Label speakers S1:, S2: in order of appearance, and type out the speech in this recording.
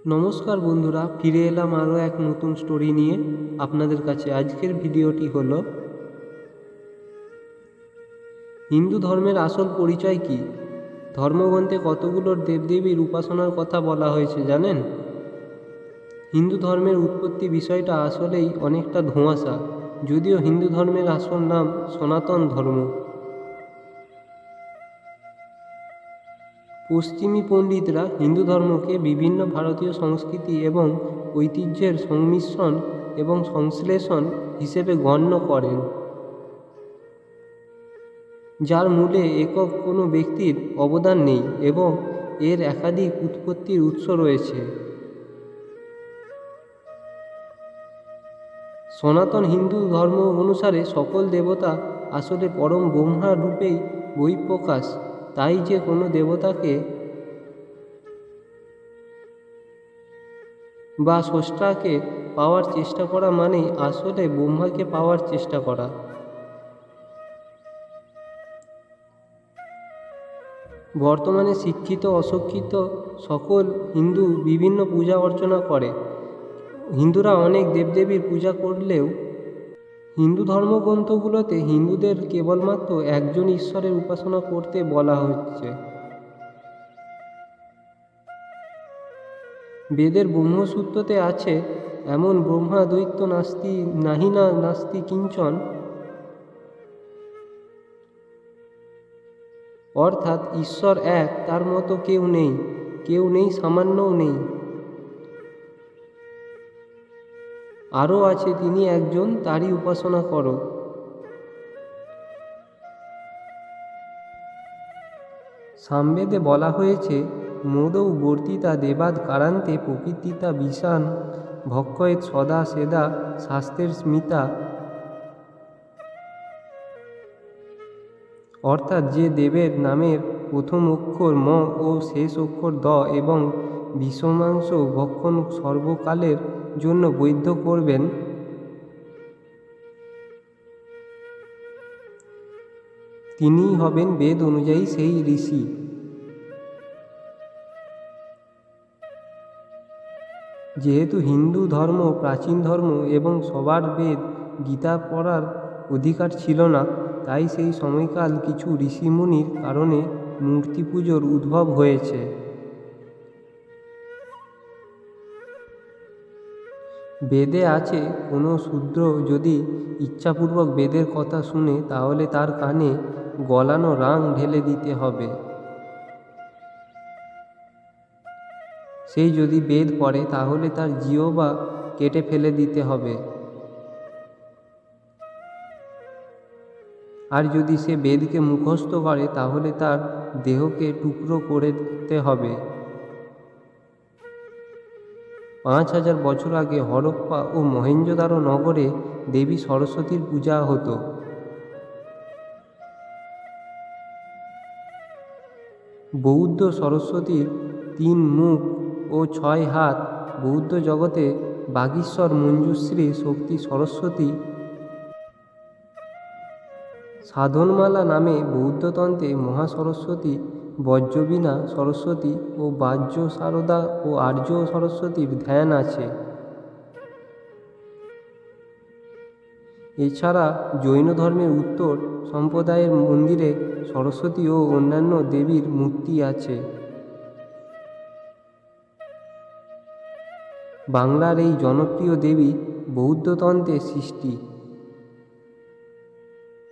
S1: নমস্কার বন্ধুরা, ফিরে এলাম আরও এক নতুন স্টোরি নিয়ে আপনাদের কাছে। আজকের ভিডিওটি হলো হিন্দু ধর্মের আসল পরিচয় কী। ধর্মগ্রন্থে কতগুলো দেবদেবীর উপাসনার কথা বলা হয়েছে জানেন? হিন্দু ধর্মের উৎপত্তি বিষয়টা আসলেই অনেকটা ধোঁয়াশা, যদিও হিন্দু ধর্মের আসল নাম সনাতন ধর্ম। পশ্চিমী পণ্ডিতরা হিন্দু ধর্মকে বিভিন্ন ভারতীয় সংস্কৃতি এবং ঐতিহ্যের সংমিশ্রণ এবং সংশ্লেষণ হিসেবে গণ্য করেন, যার মূলে একক কোনো ব্যক্তির অবদান নেই এবং এর একাধিক উৎপত্তির উৎস রয়েছে। সনাতন হিন্দু ধর্ম অনুসারে সকল দেবতা আসলে পরম ব্রহ্মা রূপেই বহিঃপ্রকাশ। তাই যে কোনো দেবতাকে বা স্রষ্টাকে পাওয়ার চেষ্টা করা মানেই আসলে ব্রহ্মাকে পাওয়ার চেষ্টা করা। বর্তমানে শিক্ষিত অশিক্ষিত সকল হিন্দু বিভিন্ন পূজা অর্চনা করে। হিন্দুরা অনেক দেবদেবীর পূজা করলেও হিন্দু ধর্মগ্রন্থগুলোতে হিন্দুদের কেবলমাত্র একজন ঈশ্বরের উপাসনা করতে বলা হচ্ছে। বেদের ব্রহ্মসূত্রতে আছে, এমন ব্রহ্মা দ্বৈত নাস্তি নাহিনা নাস্তি কিঞ্চন, অর্থাৎ ঈশ্বর এক, তার মতো কেউ নেই সামান্যও নেই। আরও আছে, তিনি একজন, তারই উপাসনা করো। সামবেদে বলা হয়েছে, মোদৌ বর্তিতা দেবাদ কারান্তে প্রকৃতিতা বিষান ভক্ষয়েত সদা সেদা শাস্ত্রের স্মিতা, অর্থাৎ যে দেবের নামের প্রথম অক্ষর ম ও শেষ অক্ষর দ এবং বিষমাংস ভক্ষণ সর্বকালের জন্য বৈধ করবেন, তিনিই হবেন বেদ অনুযায়ী সেই ঋষি। যেহেতু হিন্দু ধর্ম প্রাচীন ধর্ম এবং সবার বেদ গীতা পড়ার অধিকার ছিল না, তাই সেই সময়কাল কিছু ঋষিমুনির কারণে মূর্তি পুজোর উদ্ভব হয়েছে। বেদে আছে, কোনো শূদ্র যদি ইচ্ছাপূর্বক বেদের কথা শুনে তাহলে তার কানে গলানো রাং ঢেলে দিতে হবে। সেই যদি বেদ পড়ে তাহলে তার জিহ্বা কেটে ফেলে দিতে হবে, আর যদি সে বেদকে মুখস্থ করে তাহলে তার দেহকে টুকরো করে দিতে হবে। 5000 বছর আগে হরপ্পা ও মহেঞ্জোদারো নগরে দেবী সরস্বতীর পূজা হতো। বৌদ্ধ সরস্বতীর 3 মুখ ও 6 হাত। বৌদ্ধ জগতে বাগীশ্বর মঞ্জুশ্রী শক্তি সরস্বতী। সাধনমালা নামে বৌদ্ধতন্ত্রে মহাসরস্বতী, বজ্রবীণা সরস্বতী ও বাহ্য শারদা ও আর্য সরস্বতীর ধ্যান আছে। এছাড়া জৈন ধর্মের উত্তর সম্প্রদায়ের মন্দিরে সরস্বতী ও অন্যান্য দেবীর মূর্তি আছে। বাংলার এই জনপ্রিয় দেবী বৌদ্ধতন্ত্রের সৃষ্টি।